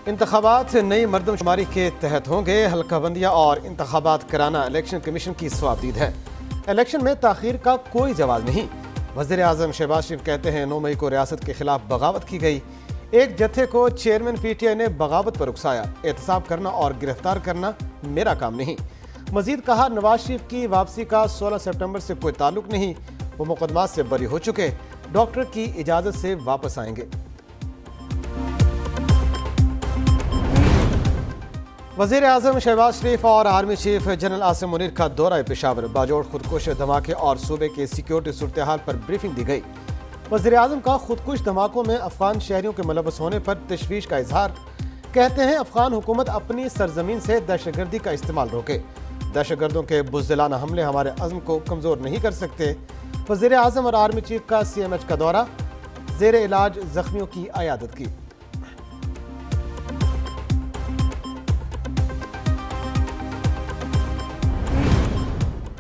انتخابات نئی مردم شماری کے تحت ہوں گے، حلقہ بندیاں اور انتخابات کرانا الیکشن کمیشن کی صوابدید ہے۔ الیکشن میں تاخیر کا کوئی جواز نہیں۔ وزیر اعظم شہباز شریف کہتے ہیں 9 مئی کو ریاست کے خلاف بغاوت کی گئی، ایک جتھے کو چیئرمین پی ٹی آئی نے بغاوت پر اکسایا، احتساب کرنا اور گرفتار کرنا میرا کام نہیں۔ مزید کہا نواز شریف کی واپسی کا 16 سپٹمبر سے کوئی تعلق نہیں، وہ مقدمات سے بری ہو چکے، ڈاکٹر کی اجازت سے واپس آئیں گے۔ وزیر اعظم شہباز شریف اور army chief general Asim Munir کا دورہ پشاور، باجوڑ خودکش دھماکے اور صوبے کے سیکیورٹی صورتحال پر بریفنگ دی گئی۔ وزیر اعظم کا خودکش دھماکوں میں افغان شہریوں کے ملوث ہونے پر تشویش کا اظہار، کہتے ہیں افغان حکومت اپنی سرزمین سے دہشت گردی کا استعمال روکے، دہشت گردوں کے بزدلانہ حملے ہمارے عزم کو کمزور نہیں کر سکتے۔ وزیر اعظم اور آرمی چیف کا سی ایم ایچ کا دورہ، زیر علاج زخمیوں کی عیادت کی۔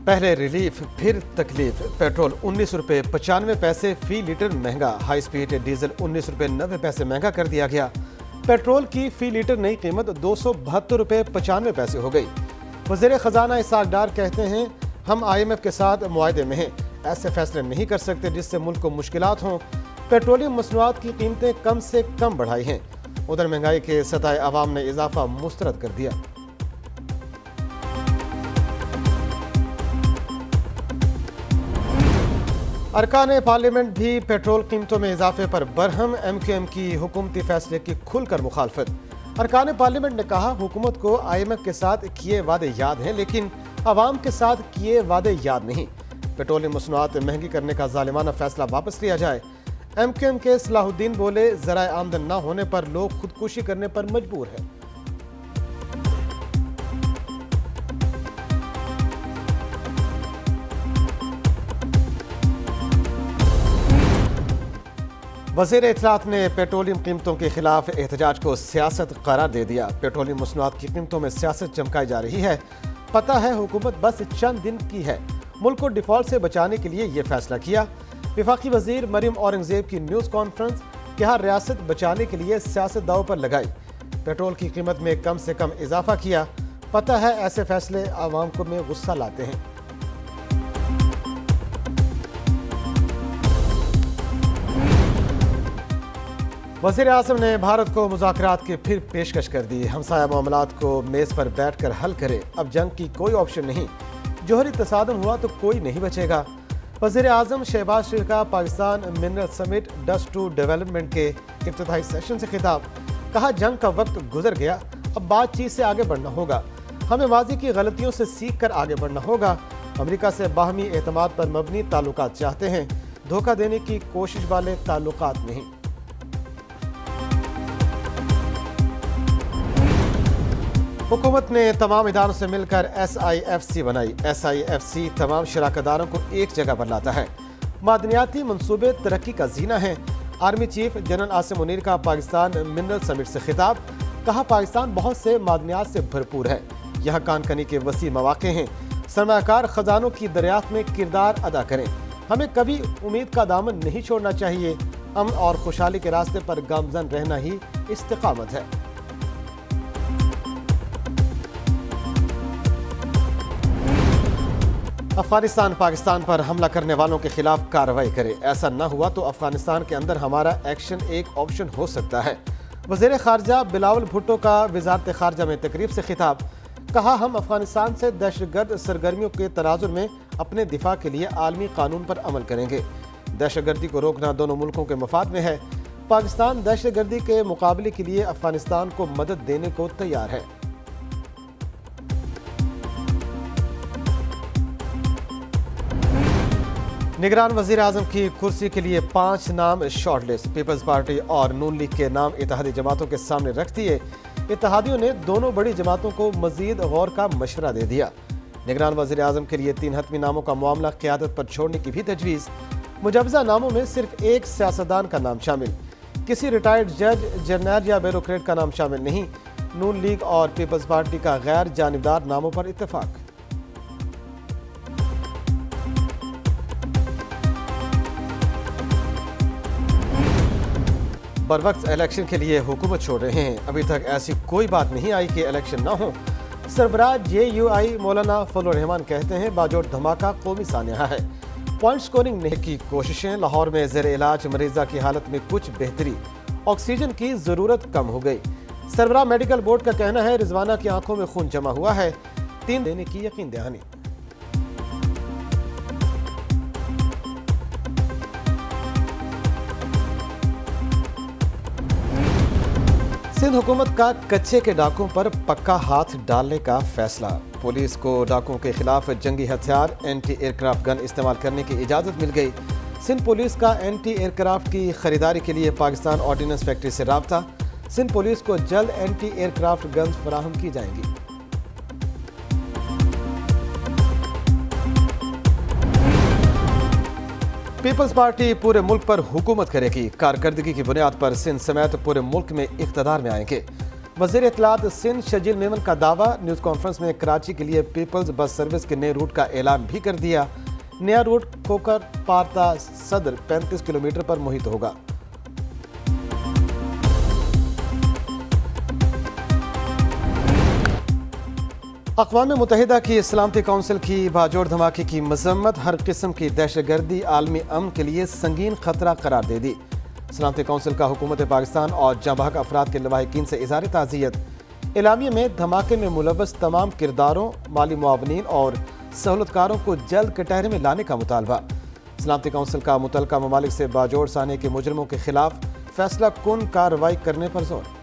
پہلے ریلیف پھر تکلیف، پیٹرول 19 روپے 95 پیسے فی لیٹر مہنگا، ہائی سپیڈ ڈیزل 19 روپے 90 پیسے مہنگا کر دیا گیا۔ پیٹرول کی فی لیٹر نئی قیمت 272 روپے 95 پیسے ہو گئی۔ وزیر خزانہ اسحاق ڈار کہتے ہیں ہم آئی ایم ایف کے ساتھ معاہدے میں ہیں، ایسے فیصلے نہیں کر سکتے جس سے ملک کو مشکلات ہوں۔ پیٹرولیم مصنوعات کی قیمتیں کم سے کم بڑھائی ہیں، ادھر مہنگائی کے ستائے عوام نے اضافہ مسترد کر دیا۔ ارکان پارلیمنٹ بھی پیٹرول قیمتوں میں اضافے پر برہم، ایم کیو ایم کی حکومتی فیصلے کی کھل کر مخالفت۔ ارکان پارلیمنٹ نے کہا حکومت کو آئی ایم ایف کے ساتھ کیے وعدے یاد ہیں لیکن عوام کے ساتھ کیے وعدے یاد نہیں۔ پیٹرولیم مصنوعات مہنگی کرنے کا ظالمانہ فیصلہ واپس لیا جائے۔ ایم کیو ایم کے صلاح الدین بولے ذرائع آمدن نہ ہونے پر لوگ خودکشی کرنے پر مجبور ہیں۔ وزیر اطلاعات نے پیٹرولیم قیمتوں کے خلاف احتجاج کو سیاست قرار دے دیا۔ پیٹرولیم مصنوعات کی قیمتوں میں سیاست چمکائی جا رہی ہے، پتہ ہے حکومت بس چند دن کی ہے، ملک کو ڈیفالٹ سے بچانے کے لیے یہ فیصلہ کیا۔ وفاقی وزیر مریم اورنگزیب کی نیوز کانفرنس، کہا ریاست بچانے کے لیے سیاست داؤ پر لگائی، پیٹرول کی قیمت میں کم سے کم اضافہ کیا، پتہ ہے ایسے فیصلے عوام کو میں غصہ لاتے ہیں۔ وزیر اعظم نے بھارت کو مذاکرات کی پھر پیشکش کر دی، ہمسایہ معاملات کو میز پر بیٹھ کر حل کرے، اب جنگ کی کوئی آپشن نہیں، جوہری تصادم ہوا تو کوئی نہیں بچے گا۔ وزیر اعظم شہباز شریف کا Pakistan mineral summit dust to development کے افتتاحی سیشن سے خطاب، کہا جنگ کا وقت گزر گیا، اب بات چیت سے آگے بڑھنا ہوگا، ہمیں ماضی کی غلطیوں سے سیکھ کر آگے بڑھنا ہوگا، امریکہ سے باہمی اعتماد پر مبنی تعلقات چاہتے ہیں، دھوکہ دینے کی کوشش والے تعلقات نہیں۔ حکومت نے تمام اداروں سے مل کر ایس آئی ایف سی بنائی، ایس آئی ایف سی تمام شراکت داروں کو ایک جگہ پر لاتا ہے، معدنیاتی منصوبے ترقی کا زینہ ہیں۔ Army chief general Asim Munir کا پاکستان منرل سمٹ سے خطاب، کہا پاکستان بہت سے معدنیات سے بھرپور ہے، یہاں کان کنی کے وسیع مواقع ہیں، سرمایہ کار خزانوں کی دریافت میں کردار ادا کریں، ہمیں کبھی امید کا دامن نہیں چھوڑنا چاہیے، امن اور خوشحالی کے راستے پر گامزن رہنا ہی استقامت ہے۔ افغانستان پاکستان پر حملہ کرنے والوں کے خلاف کارروائی کرے، ایسا نہ ہوا تو افغانستان کے اندر ہمارا ایکشن ایک آپشن ہو سکتا ہے۔ وزیر خارجہ بلاول بھٹو کا وزارت خارجہ میں تقریب سے خطاب، کہا ہم افغانستان سے دہشت گرد سرگرمیوں کے تناظر میں اپنے دفاع کے لیے عالمی قانون پر عمل کریں گے، دہشت گردی کو روکنا دونوں ملکوں کے مفاد میں ہے، پاکستان دہشت گردی کے مقابلے کے لیے افغانستان کو مدد دینے کو تیار ہے۔ نگران وزیر اعظم کی کرسی کے لیے 5 نام شارٹ لسٹ، پیپلز پارٹی اور نون لیگ کے نام اتحادی جماعتوں کے سامنے رکھ دیے، اتحادیوں نے دونوں بڑی جماعتوں کو مزید غور کا مشورہ دے دیا۔ نگران وزیر اعظم کے لیے 3 حتمی ناموں کا معاملہ قیادت پر چھوڑنے کی بھی تجویز، مجوزہ ناموں میں صرف ایک سیاستدان کا نام شامل، کسی ریٹائرڈ جج، جرنیل یا بیوروکریٹ کا نام شامل نہیں، نون لیگ اور پیپلز پارٹی کا غیر جانبدار ناموں پر اتفاق۔ بروقت الیکشن کے لیے حکومت چھوڑ رہے ہیں، ابھی تک ایسی کوئی بات نہیں آئی کہ الیکشن نہ ہو۔ سربراہ JUI مولانا فضل الرحمان کہتے ہیں باجوڑ دھماکہ قومی سانحہ ہے، پوائنٹ سکورنگ کی کوششیں۔ لاہور میں زیر علاج مریضہ کی حالت میں کچھ بہتری، آکسیجن کی ضرورت کم ہو گئی۔ سربراہ میڈیکل بورڈ کا کہنا ہے رضوانہ کی آنکھوں میں خون جمع ہوا ہے، 3 دینے کی یقین دہانی۔ سندھ حکومت کا کچے کے ڈاکوں پر پکا ہاتھ ڈالنے کا فیصلہ۔ پولیس کو ڈاکوں کے خلاف جنگی ہتھیار اینٹی ایئر کرافٹ گن استعمال کرنے کی اجازت مل گئی۔ سندھ پولیس کا اینٹی ایئر کرافٹ کی خریداری کے لیے پاکستان آرڈیننس فیکٹری سے رابطہ۔ سندھ پولیس کو جلد اینٹی ایئر کرافٹ گنز فراہم کی جائیں گی۔ پیپلز پارٹی پورے ملک پر حکومت کرے گی، کارکردگی کی بنیاد پر سندھ سمیت پورے ملک میں اقتدار میں آئیں گے۔ وزیر اطلاعات سندھ شجیل میمن کا دعویٰ، نیوز کانفرنس میں کراچی کے لیے پیپلز بس سروس کے نئے روٹ کا اعلان بھی کر دیا۔ نیا روٹ کھوکر پارتا صدر 35 کلومیٹر پر محیط ہوگا۔ اقوام متحدہ کی سلامتی کونسل کی باجوڑ دھماکے کی مذمت، ہر قسم کی دہشت گردی عالمی امن کے لیے سنگین خطرہ قرار دے دی۔ سلامتی کونسل کا حکومت پاکستان اور جاں بحق افراد کے لواحقین سے اظہار تعزیت۔ اعلامیے میں دھماکے میں ملوث تمام کرداروں، مالی معاونین اور سہولت کاروں کو جلد کٹہرے میں لانے کا مطالبہ۔ سلامتی کونسل کا متعلقہ ممالک سے باجوڑ سانحے کے مجرموں کے خلاف فیصلہ کن کارروائی کرنے پر زور۔